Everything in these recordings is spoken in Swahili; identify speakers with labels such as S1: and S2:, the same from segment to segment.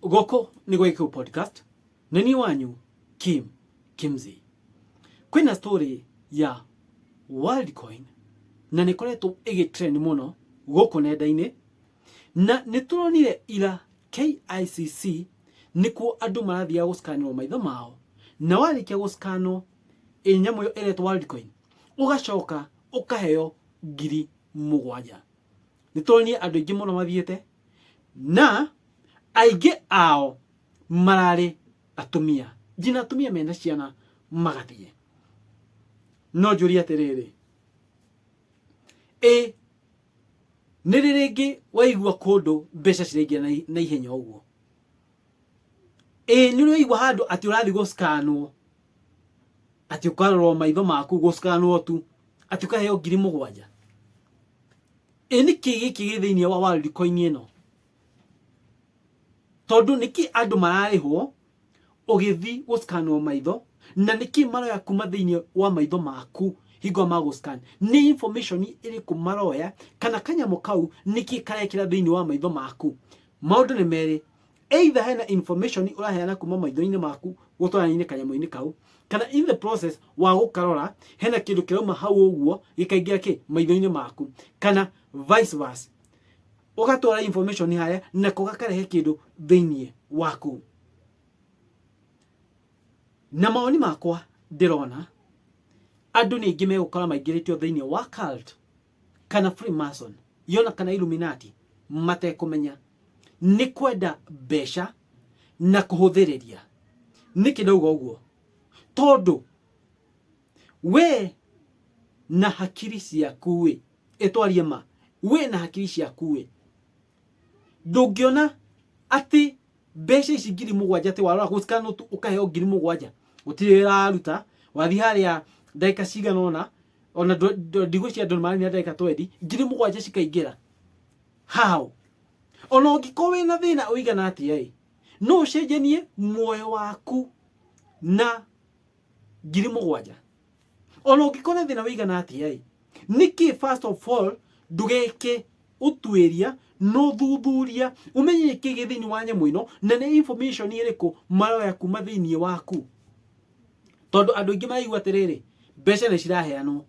S1: Goko ni Yakû podcast. Nani wanyu Kimzi. Kwina story ya Worldcoin na nikoretwo igitrend muno goko nenda-ini na nituronire ira KICC nikuo andu marathia guscanwo maitho mao na warikia guscanwo nyamu yo iretwo Worldcoin ugacoka ukaheo 7,000. Nituronire andu aingi muno mathiete na aige ao marare atumia jina atumia mena ciana magathie no njuri atiriri niriringi waigua kundu mbeca ciringia na ihenya uguo niriigua handu ati urathi guscanwo ati ukarorwo maitho maku guscanwo tu ati ukaheo 7,000 niki giki githiini wa Worldcoin ino tondu niki andu mararihwo ugithi guscanwo maitho na niki maroya kuma thiini wa maitho maku hingo ma guscan ni information iriku maroya kana kanyamo kau niki karekira thiini wa maitho maku maundu ni meri either hena information uraheana kuma maitho-ini maku gutwarana-ini kanyamo-ini kau kana in the process wa gukarora hena kindu kirauma hau uguo gikaingira maitho-ini maku kana vice versa ugatwara information haya na kugakarehe kindu thiini waku na maoni makwa ndirona andu ni ingi megukora maingiritio thiini wa cult kana Freemason yona kana Illuminati matekumenya ni kwenda mbeca na kuhuthiriria niki ndauga uguo tondu we na hakiri ciaku etwarie ma we na hakiri ciaku ndungiona ati mbeca ici 7,000 ati warora guscan ukaheo 7,000 gutira ruta wathi haria ndaika cigana ona ndigo cia andu mari na ndaika 20 7,000 cikaingira how ona ungiko wina thina uigana ati no ucenjenie muoyo waku na 7,000 ona ungiko na thina uigana ati niki first of all ndugeke utwiria no thuthuria umenye niki githini wa nyamu ino na ni information iriku maroya kuma thiini waku tondu andu ingi maigua atiriri mbeca ni ciraheanwo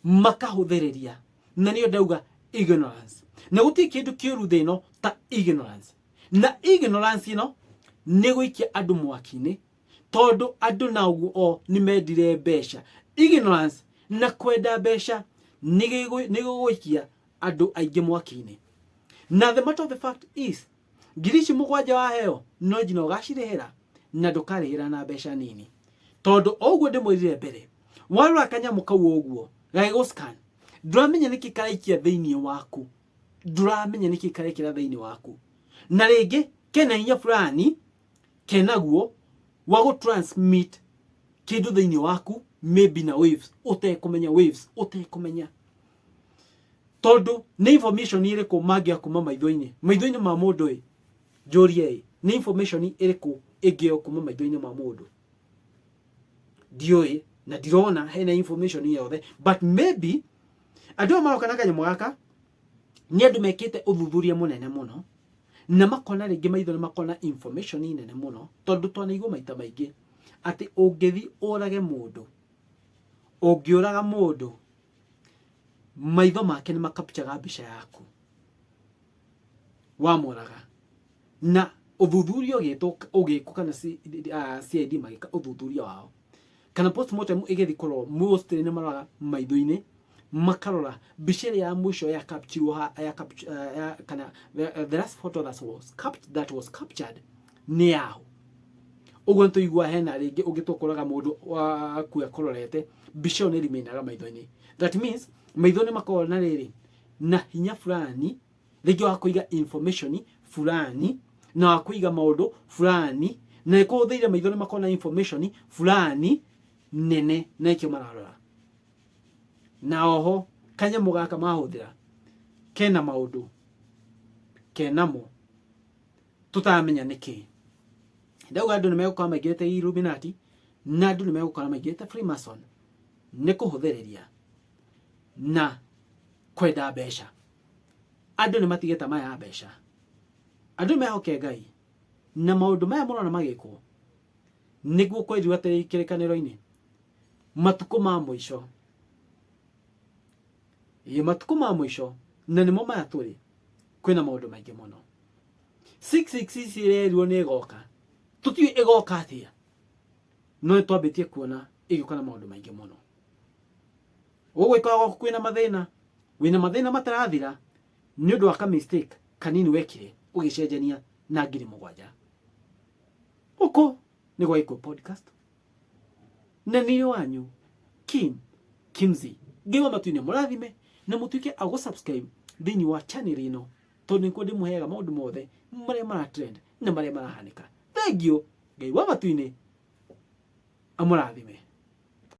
S1: makahuthiriria na niyo ndauga ignorance na guti kindu kiuru thino ta ignorance na ignorance ino ni guikia andu mwaki-ini tondu andu na uguo ni mendire mbeca ignorance na kwenda mbeca ni guikia andu aingi mwaki-ini na the matter of the fact is 7,000 waheo no njina ugacirihira na ndukarihira na mbeca nini tondu oguo ndimwirire mbere warora kanyamu kau oguo gaguscan nduramenya niki karaikia thiini waku nduramenya niki karekira thiini waku na ringi kena hinya fulani kenaguo wa go transmit kindu thiini waku maybe na waves utekumenya tondu ni information iriku magia kuma maitho-ini ma mundu njurie ni information iriku igio kuma maitho-ini ma mundu dioi na dirona hena information yothe but maybe andu maroka na kanyamu gaka ni andu mekite uthuthuria munene muno na makona ringi maitho ni makona information nene muno tondu twanaigua maita maingi ati ungithi urage mundu maitho make ni makapchaga mbica yaku wamuraga na uthuthuria ugiko kana CID magika uthuthuria wao kana postmortem igethi korwo most ni maraga maitho-ini makarora mbica ya mwisho ya capture kana the last photo that was captured ni yao uguo ntuigua hena ringi ugitokoraga mundu wa kuya kororete mbica ni rimenaga maitho-ini that means maitho-ini makona riri na hinya fulani ringi wa kuiga information fulani na wa kuiga maundu fulani na ikuthire maitho-ini makona information fulani nene na ikio mararora na oho kanyamu gaka mahuthira kena maundu kenamo tutamenya niki ndauga andu nimegukora maigirite Illuminati na andu nimegukora maigirite Freemason ni kuhuthiriria na kwenda mbeca andu ni matigeta maya mbeca andu mehoke Ngai na maundu maya murona magikwo niguo kwerirwo atĩ kĩrĩkanĩro-inĩ matukũ ma mũico matukũ ma mũico na nĩmo maya tũrĩ kwĩna maũndũ maingĩ mũno 666 irerirwo nĩ ĩgoka tũtiũĩ ĩgoka atĩa no twambĩtie kuona ĩgĩũka na maũndũ maingĩ mũno ũgwĩkoragwo kwĩna mathĩna wĩna mathĩna matarathira nĩ ũndũ wa ka mistake kanini wekire ũgĩcenjania na 7,000 ũkũ nĩ gwa Yakû podcast na nĩ wanyu Kimzi ngĩwa matu-inĩ mũrathime na mũtuĩke a gũsubscribe thĩinĩ wa channel ĩno tondũ nĩkuo ndĩmũheaga maũndũ mothe marĩa maratrend na marĩa marahanĩka. Thengiũ, Ngai wa matu-inĩ amũrathime.